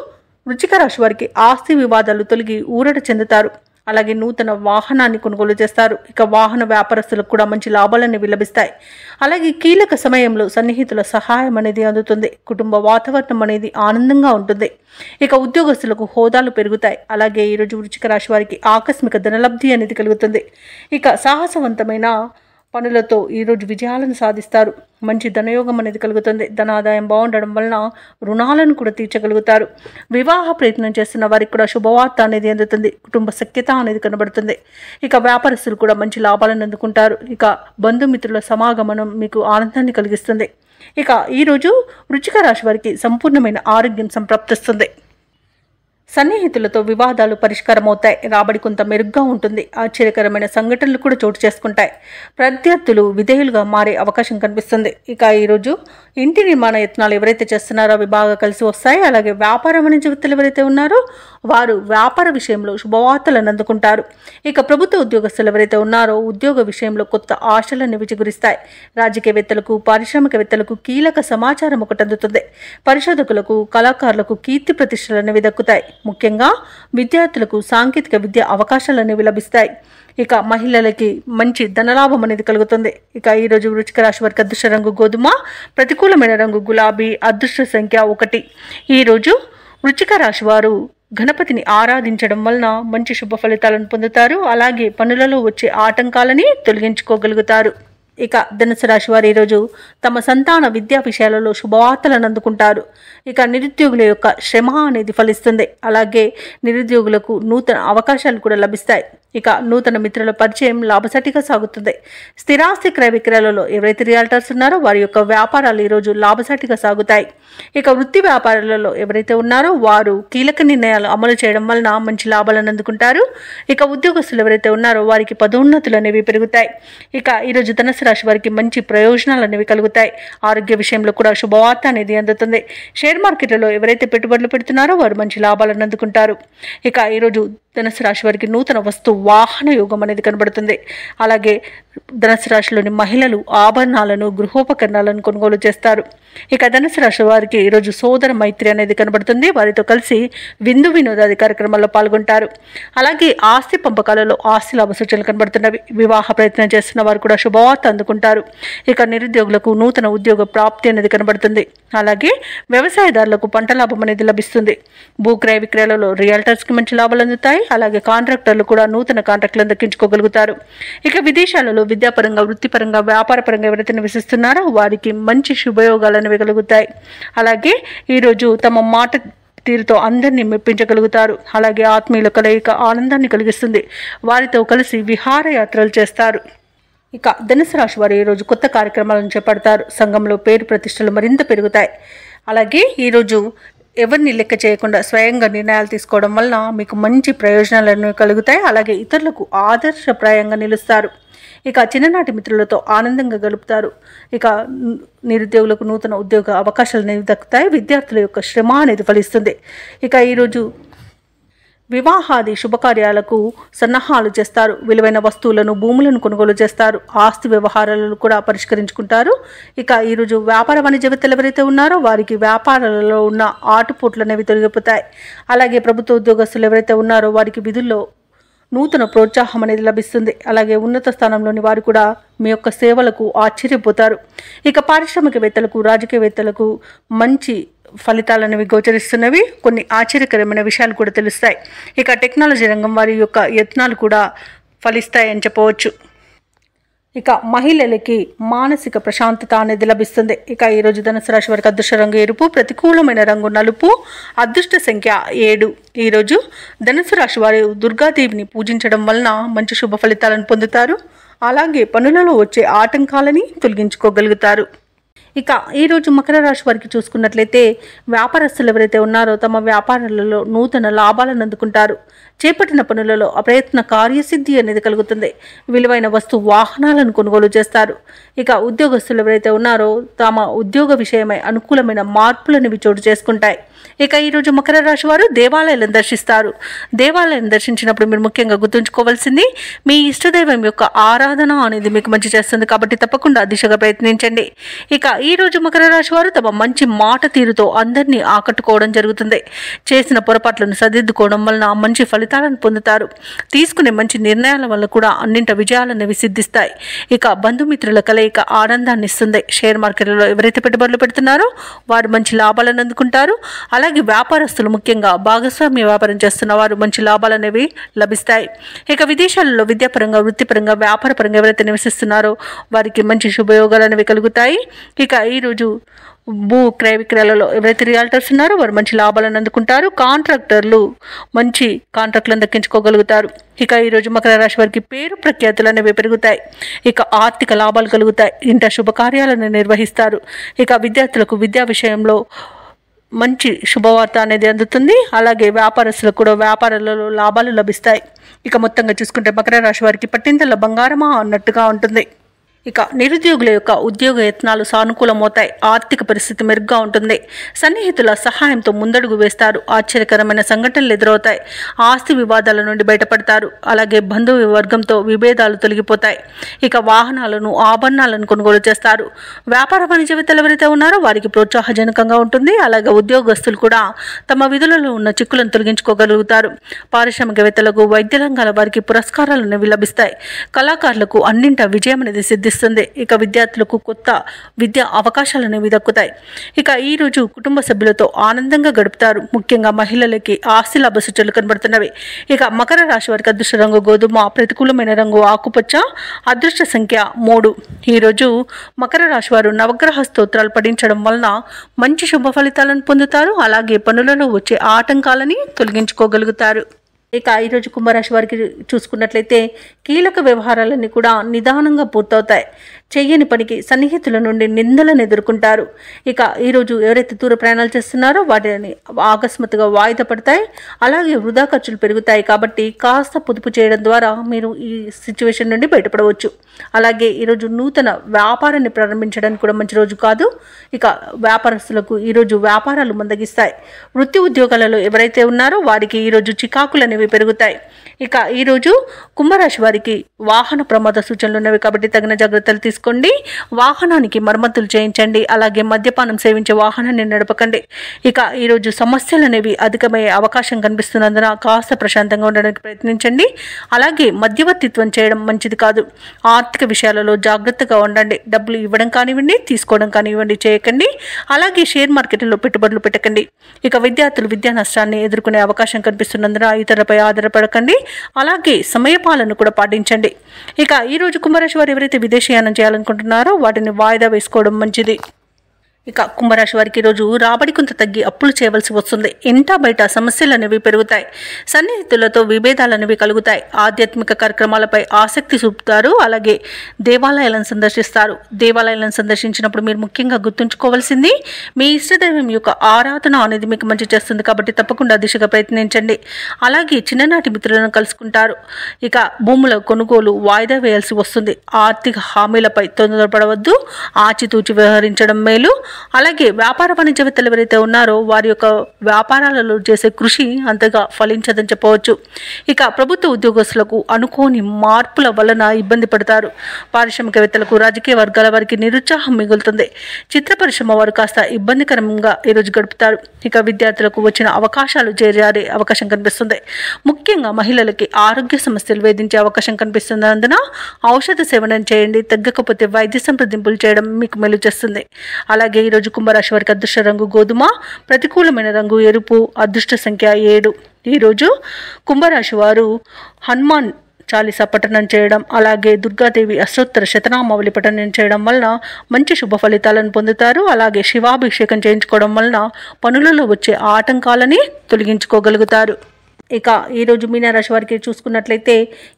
వృశ్చిక రాశి వారికి ఆస్తి వివాదాలు తొలగి ఊరట చెందుతారు. అలాగే నూతన వాహనాన్ని కొనుగోలు చేస్తారు. ఇక వాహన వ్యాపారస్తులకు కూడా మంచి లాభాలనేవి లభిస్తాయి. అలాగే కీలక సమయంలో సన్నిహితుల సహాయం అనేది అందుతుంది. కుటుంబ వాతావరణం అనేది ఆనందంగా ఉంటుంది. ఇక ఉద్యోగస్తులకు హోదాలు పెరుగుతాయి. అలాగే ఈరోజు వృశ్చిక రాశి వారికి ఆకస్మిక ధనలబ్ధి అనేది కలుగుతుంది. ఇక సాహసవంతమైన పనులతో ఈరోజు విజయాలను సాధిస్తారు. మంచి ధనయోగం అనేది కలుగుతుంది. ధనాదాయం బాగుండడం వలన రుణాలను కూడా తీర్చగలుగుతారు. వివాహ ప్రయత్నం చేస్తున్న వారికి కూడా శుభవార్త అనేది అందుతుంది. కుటుంబ సఖ్యత అనేది కనబడుతుంది. ఇక వ్యాపారస్తులు కూడా మంచి లాభాలను అందుకుంటారు. ఇక బంధుమిత్రుల సమాగమనం మీకు ఆనందాన్ని కలిగిస్తుంది. ఇక ఈరోజు వృశ్చిక రాశి వారికి సంపూర్ణమైన ఆరోగ్యం సంప్రాప్తిస్తుంది. సన్నిహితులతో వివాదాలు పరిష్కారం అవుతాయి. రాబడి కొంత మెరుగ్గా ఉంటుంది. ఆశ్చర్యకరమైన సంఘటనలు కూడా చోటు చేసుకుంటాయి. ప్రత్యర్థులు విధేయులుగా మారే అవకాశం కనిపిస్తుంది. ఇక ఈరోజు ఇంటి నిర్మాణ యత్నాలు ఎవరైతే చేస్తున్నారో అవి బాగా కలిసి వస్తాయి. అలాగే వ్యాపార వాణిజ్య వ్యక్తులు ఎవరైతే ఉన్నారో వారు వ్యాపార విషయంలో శుభవార్తలను అందుకుంటారు. ఇక ప్రభుత్వ ఉద్యోగస్తులు ఎవరైతే ఉన్నారో ఉద్యోగ విషయంలో కొత్త ఆశలను విజగురిస్తాయి. రాజకీయవేత్తలకు, పారిశ్రామికవేత్తలకు కీలక సమాచారం ఒకటి అందుతుంది. పరిశోధకులకు, కళాకారులకు కీర్తి ప్రతిష్టలు అనేవి దక్కుతాయి. ముఖ్యంగా విద్యార్థులకు సాంకేతిక విద్య అవకాశాలు అనేవి లభిస్తాయి. ఇక మహిళలకి మంచి ధనలాభం అనేది కలుగుతుంది. ఇక ఈరోజు వృశ్చిక రాశి వారికి అదృష్ట రంగు గోధుమ, ప్రతికూలమైన రంగు గులాబీ, అదృష్ట సంఖ్య 1. ఈరోజు వృశ్చిక రాశి వారు గణపతిని ఆరాధించడం వలన మంచి శుభ ఫలితాలను పొందుతారు. అలాగే పనులలో వచ్చే ఆటంకాలని తొలగించుకోగలుగుతారు. ఇక ధనుసు రాశి వారు ఈరోజు తమ సంతాన విద్యా విషయాలలో శుభవార్తలను అందుకుంటారు. ఇక నిరుద్యోగుల యొక్క శ్రమ అనేది ఫలిస్తుంది. అలాగే నిరుద్యోగులకు నూతన అవకాశాలు కూడా లభిస్తాయి. ఇక నూతన మిత్రుల పరిచయం లాభసాటిగా సాగుతుంది. స్థిరాస్తి క్రయ విక్రయాలలో ఎవరైతే రియాల్టర్స్ ఉన్నారో వారి యొక్క వ్యాపారాలు ఈరోజు లాభసాటిగా సాగుతాయి. ఇక వృత్తి వ్యాపారాలలో ఎవరైతే ఉన్నారో వారు కీలక నిర్ణయాలు అమలు చేయడం వలన మంచి లాభాలను అందుకుంటారు. ఇక ఉద్యోగస్తులు ఎవరైతే ఉన్నారో వారికి పదోన్నతులు అనేవి పెరుగుతాయి. ఇక ఈరోజు ధనుసు రాశి వారికి మంచి ప్రయోజనాలు అనేవి కలుగుతాయి. ఆరోగ్య విషయంలో కూడా శుభవార్త అనేది అందుతుంది. షేర్ మార్కెట్లలో ఎవరైతే పెట్టుబడులు పెడుతున్నారో వారు మంచి లాభాలను అందుకుంటారు. ఇక ఈరోజు ధనుసు రాశి వారికి నూతన వస్తు వాహన యోగం అనేది కనబడుతుంది. అలాగే ధనుసు రాశిలోని మహిళలు ఆభరణాలను, గృహోపకరణాలను కొనుగోలు చేస్తారు. ఇక ధనుసు రాశి వారికి ఈరోజు సోదర మైత్రి అనేది కనబడుతుంది. వారితో కలిసి విందు వినోదాది కార్యక్రమాల్లో పాల్గొంటారు. అలాగే ఆస్తి పంపకాలలో ఆస్తి లాభ సూచనలు కనబడుతున్నవి. వివాహ ప్రయత్నం చేస్తున్న వారు కూడా శుభవార్త అందుకుంటారు. ఇక నిరుద్యోగులకు నూతన ఉద్యోగ ప్రాప్తి అనేది కనబడుతుంది. అలాగే వ్యవసాయదారులకు పంట లాభం అనేది లభిస్తుంది. భూక్రయ విక్రయాలలో రియల్టర్స్కి మంచి లాభాలు అందుతాయి. అలాగే కాంట్రాక్టర్లు కూడా నూతన కాంట్రాక్టులను దక్కించుకోగలుగుతారు. ఇక విదేశాలలో విద్యాపరంగా, వృత్తిపరంగా, వ్యాపారపరంగా ఎవరైతే నివసిస్తున్నారో వారికి మంచి శుభయోగాలు అనేవి కలుగుతాయి. అలాగే ఈరోజు తమ మాట తీరుతో అందరినీ మెప్పించగలుగుతారు. అలాగే ఆత్మీయుల కలయిక ఆనందాన్ని కలిగిస్తుంది. వారితో కలిసి విహారయాత్రలు చేస్తారు. ఇక ధనుసు రాశి వారు ఈరోజు కొత్త కార్యక్రమాలను చేపడతారు. సంఘంలో పేరు ప్రతిష్టలు మరింత పెరుగుతాయి. అలాగే ఈరోజు ఎవరిని లెక్క చేయకుండా స్వయంగా నిర్ణయాలు తీసుకోవడం వలన మీకు మంచి ప్రయోజనాలను కలుగుతాయి. అలాగే ఇతరులకు ఆదర్శప్రాయంగా నిలుస్తారు. ఇక చిన్ననాటి మిత్రులతో ఆనందంగా గడుపుతారు. ఇక నిరుద్యోగులకు నూతన ఉద్యోగ అవకాశాలు అనేవి దక్కుతాయి. విద్యార్థుల యొక్క శ్రమ అనేది ఫలిస్తుంది. ఇక ఈరోజు వివాహాది శుభకార్యాలకు సన్నాహాలు చేస్తారు. విలువైన వస్తువులను, భూములను కొనుగోలు చేస్తారు. ఆస్తి వ్యవహారాలను కూడా పరిష్కరించుకుంటారు. ఇక ఈరోజు వ్యాపార వాణిజ్యవేత్తలు ఎవరైతే ఉన్నారో వారికి వ్యాపారాలలో ఉన్న ఆటుపోట్లు అనేవి తొలగిపోతాయి. అలాగే ప్రభుత్వ ఉద్యోగస్తులు ఎవరైతే ఉన్నారో వారికి విధుల్లో నూతన ప్రోత్సాహం అనేది లభిస్తుంది. అలాగే ఉన్నత స్థానంలోని వారు కూడా మీ యొక్క సేవలకు ఆశ్చర్యపోతారు. ఇక పారిశ్రామికవేత్తలకు, రాజకీయవేత్తలకు మంచి ఫలితాలు అనేవి గోచరిస్తున్నవి. కొన్ని ఆశ్చర్యకరమైన విషయాలు కూడా తెలుస్తాయి. ఇక టెక్నాలజీ రంగం వారి యొక్క యత్నాలు కూడా ఫలిస్తాయని చెప్పవచ్చు. ఇక మహిళలకి మానసిక ప్రశాంతత అనేది లభిస్తుంది. ఇక ఈరోజు ధనుసు రాశి వారికి అదృష్ట రంగు ఎరుపు, ప్రతికూలమైన రంగు నలుపు, అదృష్ట సంఖ్య 7. ఈరోజు ధనుసు రాశి వారు దుర్గాదేవిని పూజించడం వలన మంచి శుభ ఫలితాలను పొందుతారు. అలాగే పనులలో వచ్చే ఆటంకాలని తొలగించుకోగలుగుతారు. ఇక ఈరోజు మకర రాశి వారికి చూసుకున్నట్లయితే వ్యాపారస్తులు ఎవరైతే ఉన్నారో తమ వ్యాపారాలలో నూతన లాభాలను అందుకుంటారు. చేపట్టిన పనులలో అప్రయత్న కార్యసిద్ధి అనేది కలుగుతుంది. విలువైన వాహనాలను కొనుగోలు చేస్తారు. ఇక ఉద్యోగస్తులు ఎవరైతే ఉన్నారో తమ ఉద్యోగ విషయమై అనుకూలమైన మార్పులనేవి చోటు చేసుకుంటాయి. ఇక ఈరోజు మకర రాశి వారు దేవాలయాలను దర్శిస్తారు. దేవాలయాన్ని దర్శించినప్పుడు మీరు ముఖ్యంగా గుర్తుంచుకోవాల్సింది మీ ఇష్టదైవం యొక్క ఆరాధన అనేది మీకు మంచి చేస్తుంది. కాబట్టి తప్పకుండా దిశగా ప్రయత్నించండి. ఇక ఈరోజు మకర రాశి వారు తమ మంచి మాట తీరుతో అందరినీ ఆకట్టుకోవడం జరుగుతుంది. చేసిన పొరపాట్లను సరిదిద్దుకోవడం వలన మంచి ఫలితాలను పొందుతారు. తీసుకునే మంచి నిర్ణయాల వల్ల కూడా అన్నింటి విజయాలనేవి సిద్ధిస్తాయి. ఇక బంధుమిత్రుల కలయిక ఆనందాన్ని ఇస్తుంది. షేర్ మార్కెట్లలో ఎవరైతే పెట్టుబడులు పెడుతున్నారో వారు మంచి లాభాలను అందుకుంటారు. అలాగే వ్యాపారస్తులు ముఖ్యంగా భాగస్వామ్య వ్యాపారం చేస్తున్న వారు మంచి లాభాలు అనేవి లభిస్తాయి. ఇక విదేశాలలో విద్యాపరంగా, వృత్తిపరంగా, వ్యాపారపరంగా ఎవరైతే నివసిస్తున్నారో వారికి మంచి శుభయోగాలు అనేవి కలుగుతాయి. ఇక ఈరోజు భూ క్రయ విక్రయాలలో ఎవరైతే రియాల్టర్స్ ఉన్నారో వారు మంచి లాభాలను అందుకుంటారు. కాంట్రాక్టర్లు మంచి కాంట్రాక్టులను దక్కించుకోగలుగుతారు. ఇక ఈరోజు మకర రాశి వారికి పేరు ప్రఖ్యాతులు అనేవి పెరుగుతాయి. ఇక ఆర్థిక లాభాలు కలుగుతాయి. ఇంట శుభకార్యాలను నిర్వహిస్తారు. ఇక విద్యార్థులకు విద్యా విషయంలో మంచి శుభవార్త అనేది అందుతుంది. అలాగే వ్యాపారస్తులకు కూడా వ్యాపారాలలో లాభాలు లభిస్తాయి. ఇక మొత్తంగా చూసుకుంటే మకర రాశి వారికి పట్టిందల బంగారమా అన్నట్టుగా ఉంటుంది. ఇక నిరుద్యోగుల యొక్క ఉద్యోగ యత్నాలు సానుకూలమవుతాయి. ఆర్థిక పరిస్థితి మెరుగ్గా ఉంటుంది. సన్నిహితుల సహాయంతో ముందడుగు వేస్తారు. ఆశ్చర్యకరమైన సంఘటనలు ఎదురవుతాయి. ఆస్తి వివాదాల నుండి బయటపడతారు. అలాగే బంధువు వర్గంతో విభేదాలు తొలగిపోతాయి. ఇక వాహనాలను, ఆభరణాలను కొనుగోలు చేస్తారు. వ్యాపార వాణిజ్యవేత్తలు ఎవరైతే ఉన్నారో వారికి ప్రోత్సాహజనకంగా ఉంటుంది. అలాగే ఉద్యోగస్తులు కూడా తమ విధులలో ఉన్న చిక్కులను తొలగించుకోగలుగుతారు. పారిశ్రామికవేత్తలకు, వైద్య రంగాల వారికి పురస్కారాలు అనేవి లభిస్తాయి. కళాకారులకు అన్నింట విజయం అనేది సిద్ధిస్తుంది. ఇక విద్యార్థులకు కొత్త విద్యా అవకాశాలు అనేవి దక్కుతాయి. ఇక ఈరోజు కుటుంబ సభ్యులతో ఆనందంగా గడుపుతారు. ముఖ్యంగా మహిళలకి ఆస్తి లాభ సూచనలు కనబడుతున్నవి. ఇక మకర రాశి వారికి అదృష్ట రంగు గోధుమ, ప్రతికూలమైన రంగు ఆకుపచ్చ, అదృష్ట సంఖ్య 3. ఈరోజు మకర రాశి వారు నవగ్రహ స్తోత్రాలు పఠించడం వలన మంచి శుభ ఫలితాలను పొందుతారు. అలాగే పనులలో వచ్చే ఆటంకాలని తొలగించుకోగలుగుతారు. ఇక ఈరోజు కుంభరాశి వారికి చూసుకున్నట్లయితే కీలక వ్యవహారాలన్నీ కూడా నిదానంగా పూర్తవుతాయి. చెయ్యని పనికి సన్నిహితుల నుండి నిందలను ఎదుర్కొంటారు. ఇక ఈరోజు ఎవరైతే దూర ప్రయాణాలు చేస్తున్నారో వాటిని ఆకస్మాత్తుగా వాయిదా పడతాయి. అలాగే వృధా ఖర్చులు పెరుగుతాయి. కాబట్టి కాస్త పొదుపు చేయడం ద్వారా మీరు ఈ సిచ్యువేషన్ నుండి బయటపడవచ్చు. అలాగే ఈరోజు నూతన వ్యాపారాన్ని ప్రారంభించడానికి కూడా మంచి రోజు కాదు. ఇక వ్యాపారస్తులకు ఈరోజు వ్యాపారాలు మందగిస్తాయి. వృత్తి ఉద్యోగాలలో ఎవరైతే ఉన్నారో వారికి ఈరోజు చికాకులు అనేవి పెరుగుతాయి. ఇక ఈరోజు కుంభరాశి వారికి వాహన ప్రమాద సూచనలు ఉన్నవి. కాబట్టి తగిన జాగ్రత్తలు తీసుకోండి. వాహనానికి మరమ్మతులు చేయించండి. అలాగే మద్యపానం సేవించే వాహనాన్ని నడపకండి. ఇక ఈరోజు సమస్యలు అనేవి అధికమయ్యే అవకాశం కనిపిస్తున్నందున కాస్త ప్రశాంతంగా ఉండడానికి ప్రయత్నించండి. అలాగే మధ్యవర్తిత్వం చేయడం మంచిది కాదు. ఆర్థిక విషయాలలో జాగ్రత్తగా ఉండండి. డబ్బులు ఇవ్వడం కానివ్వండి, తీసుకోవడం కానివ్వండి చేయకండి. అలాగే షేర్ మార్కెట్లో పెట్టుబడులు పెట్టకండి. ఇక విద్యార్థులు విద్యా నష్టాన్ని ఎదుర్కొనే అవకాశం కనిపిస్తున్నందున ఇతరులపై ఆధారపడకండి. అలాగే సమయపాలన కూడా పాటించండి. ఇక ఈరోజు కుంభరాశి వారు ఎవరైతే విదేశీయానం చేయాలనుకుంటున్నారో వాటిని వాయిదా వేసుకోవడం మంచిది. ఇక కుంభరాశి వారికి ఈరోజు రాబడి కొంత తగ్గి అప్పులు చేయవలసి వస్తుంది. ఇంటా బయట సమస్యలు అనేవి పెరుగుతాయి. సన్నిహితులతో విభేదాలు అనేవి కలుగుతాయి. ఆధ్యాత్మిక కార్యక్రమాలపై ఆసక్తి చూపుతారు. అలాగే దేవాలయాలను సందర్శిస్తారు. దేవాలయాలను సందర్శించినప్పుడు మీరు ముఖ్యంగా గుర్తుంచుకోవాల్సింది మీ ఇష్టదైవం యొక్క ఆరాధన అనేది మీకు మంచి చేస్తుంది కాబట్టి తప్పకుండా దిశగా ప్రయత్నించండి. అలాగే చిన్ననాటి మిత్రులను కలుసుకుంటారు. ఇక భూముల కొనుగోలు వాయిదా వేయాల్సి వస్తుంది. ఆర్థిక హామీలపై తొందరపడవద్దు. ఆచితూచి వ్యవహరించడం మేలు. అలాగే వ్యాపార వాణిజ్యవేత్తలు ఎవరైతే ఉన్నారో వారి యొక్క వ్యాపారాలలో చేసే కృషి అంతగా ఫలించదని చెప్పవచ్చు. ఇక ప్రభుత్వ ఉద్యోగస్తులకు అనుకోని మార్పుల వలన ఇబ్బంది పడతారు. పారిశ్రామికవేత్తలకు రాజకీయ వర్గాల వారికి నిరుత్సాహం మిగులుతుంది. చిత్ర పరిశ్రమ వారు కాస్త ఇబ్బందికరంగా ఈరోజు గడుపుతారు. ఇక విద్యార్థులకు వచ్చిన అవకాశాలు చేరే అవకాశం కనిపిస్తుంది. ముఖ్యంగా మహిళలకి ఆరోగ్య సమస్యలు వేధించే అవకాశం కనిపిస్తున్నందున ఔషధ సేవనం చేయండి. తగ్గకపోతే వైద్య సంప్రదింపులు చేయడం మీకు మేలు చేస్తుంది. అలాగే ఈరోజు కుంభరాశి వారికి అదృష్ట రంగు గోధుమ, ప్రతికూలమైన రంగు ఎరుపు, అదృష్ట సంఖ్య 7. ఈరోజు కుంభరాశి వారు హనుమాన్ చాలీసా పఠనం చేయడం, అలాగే దుర్గాదేవి అష్టోత్తర శతనామావళి పఠనం చేయడం వలన మంచి శుభ ఫలితాలను పొందుతారు. అలాగే శివాభిషేకం చేయించుకోవడం వలన పనులలో వచ్చే ఆటంకాలని తొలగించుకోగలుగుతారు. ఇక ఈరోజు మీనరాశి వారికి చూసుకున్నట్లయితే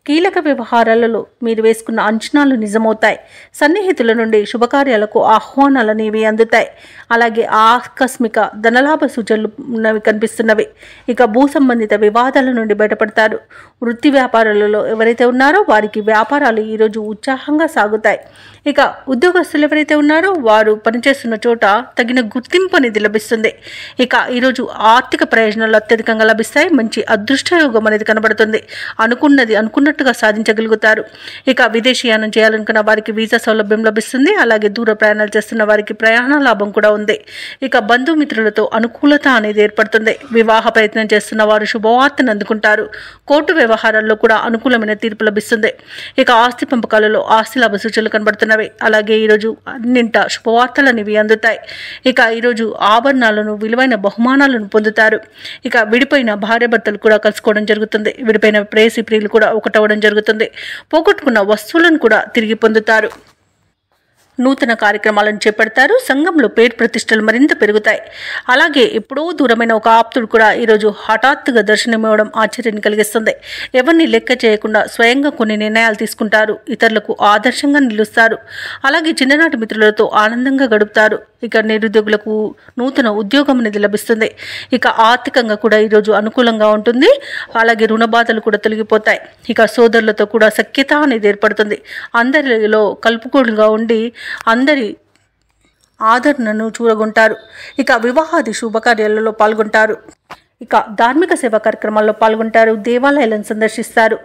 కీలక వ్యవహారాలలో మీరు వేసుకున్న అంచనాలు నిజమవుతాయి. సన్నిహితుల నుండి శుభకార్యాలకు ఆహ్వానాలు అనేవి అందుతాయి. అలాగే ఆకస్మిక ధనలాభ సూచనలు కనిపిస్తున్నవి. ఇక భూ సంబంధిత వివాదాల నుండి బయటపడతారు. వృత్తి వ్యాపారాలలో ఎవరైతే ఉన్నారో వారికి వ్యాపారాలు ఈరోజు ఉత్సాహంగా సాగుతాయి. ఇక ఉద్యోగస్తులు ఎవరైతే ఉన్నారో వారు పనిచేస్తున్న చోట తగిన గుర్తింపు అనేది లభిస్తుంది. ఇక ఈరోజు ఆర్థిక ప్రయోజనాలు అత్యధికంగా లభిస్తాయి. మంచి అదృష్టయోగం అనేది కనబడుతుంది. అనుకున్నది అనుకున్నట్టుగా సాధించగలుగుతారు. ఇక విదేశీయానం చేయాలనుకున్న వారికి వీసా సౌలభ్యం లభిస్తుంది. అలాగే దూర ప్రయాణాలు చేస్తున్న వారికి ప్రయాణ లాభం కూడా ఉంది. ఇక బంధుమిత్రులతో అనుకూలత అనేది ఏర్పడుతుంది. వివాహ ప్రయత్నం చేస్తున్న వారు శుభవార్తను అందుకుంటారు. కోర్టు వ్యవహారాల్లో కూడా అనుకూలమైన తీర్పు లభిస్తుంది. ఇక ఆస్తి పంపకాలలో ఆస్తి లాభ సూచనలు కనబడుతున్నవి. అలాగే ఈరోజు అన్నింట శుభవార్తలు అనేవి అందుతాయి. ఇక ఈరోజు ఆభరణాలను విలువైన బహుమానాలను పొందుతారు. ఇక విడిపోయిన భార్యాభర్తలు కూడా కలుసుకోవడం జరుగుతుంది. విడిపోయిన ప్రేయసి ప్రియులు కూడా ఒకటవడం జరుగుతుంది. పోగొట్టుకున్న వస్తువులను కూడా తిరిగి పొందుతారు. నూతన కార్యక్రమాలను చేపడతారు. సంఘంలో పేరు ప్రతిష్టలు మరింత పెరుగుతాయి. అలాగే ఎప్పుడో దూరమైన ఒక ఆప్తుడు కూడా ఈరోజు హఠాత్తుగా దర్శనమివ్వడం ఆశ్చర్యాన్ని కలిగిస్తుంది. ఎవరిని లెక్క చేయకుండా స్వయంగా కొన్ని నిర్ణయాలు తీసుకుంటారు. ఇతరులకు ఆదర్శంగా నిలుస్తారు. అలాగే చిన్ననాటి మిత్రులతో ఆనందంగా గడుపుతారు. ఇక నిరుద్యోగులకు నూతన ఉద్యోగం అనేది లభిస్తుంది. ఇక ఆర్థికంగా కూడా ఈరోజు అనుకూలంగా ఉంటుంది. అలాగే రుణ బాధలు కూడా తొలగిపోతాయి. ఇక సోదరులతో కూడా సఖ్యత అనేది ఏర్పడుతుంది. అందరిలో కలుపుకోలుగా ఉండి అందరి ఆదరణను చూరగొంటారు. ఇక వివాహాది శుభకార్యాలలో పాల్గొంటారు. ఇక ధార్మిక సేవా కార్యక్రమాల్లో పాల్గొంటారు. దేవాలయాలను సందర్శిస్తారు.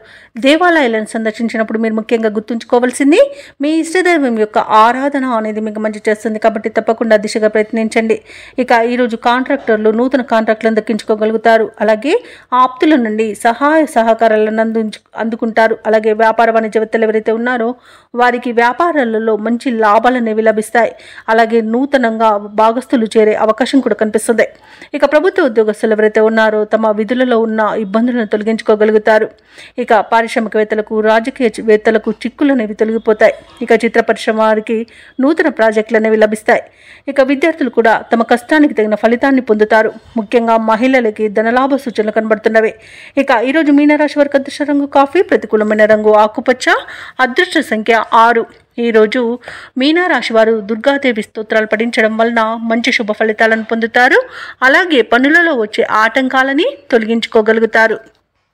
దేవాలయాలను సందర్శించినప్పుడు మీరు ముఖ్యంగా గుర్తుంచుకోవాల్సింది మీ ఇష్టదైవం యొక్క ఆరాధన అనేది మీకు మంచి చేస్తుంది కాబట్టి తప్పకుండా దిశగా ప్రయత్నించండి. ఇక ఈరోజు కాంట్రాక్టర్లు నూతన కాంట్రాక్టులను దక్కించుకోగలుగుతారు. అలాగే ఆప్తుల నుండి సహాయ సహకారాలను అందుకుంటారు. అలాగే వ్యాపార వాణిజ్యవేత్తలు ఎవరైతే ఉన్నారో వారికి వ్యాపారాలలో మంచి లాభాలు అనేవి లభిస్తాయి. అలాగే నూతనంగా భాగస్తులు చేరే అవకాశం కూడా కనిపిస్తుంది. ఇక ప్రభుత్వ ఉద్యోగస్తులు ఎవరైతే ఉన్నారో తమ విధులలో ఉన్న ఇబ్బందులను తొలగించుకోగలుగుతారు. ఇక పారిశ్రామికవేత్తలకు రాజకీయవేత్తలకు చిక్కులు అనేవి తొలగిపోతాయి. ఇక చిత్ర పరిశ్రమ వారికి నూతన ప్రాజెక్టులు అనేవి లభిస్తాయి. ఇక విద్యార్థులు కూడా తమ కష్టానికి తగిన ఫలితాన్ని పొందుతారు. ముఖ్యంగా మహిళలకి ధనలాభ సూచనలు కనబడుతున్నవి. ఇక ఈరోజు మీనరాశి వారికి అదృష్ట రంగు కాఫీ, ప్రతికూలమైన రంగు ఆకుపచ్చ, అదృష్ట సంఖ్య 6. ఈరోజు మీనరాశి వారు దుర్గాదేవి స్తోత్రాలు పఠించడం వలన మంచి శుభ ఫలితాలను పొందుతారు. అలాగే పనులలో వచ్చే ఆటంకాలని తొలగించుకోగలుగుతారు.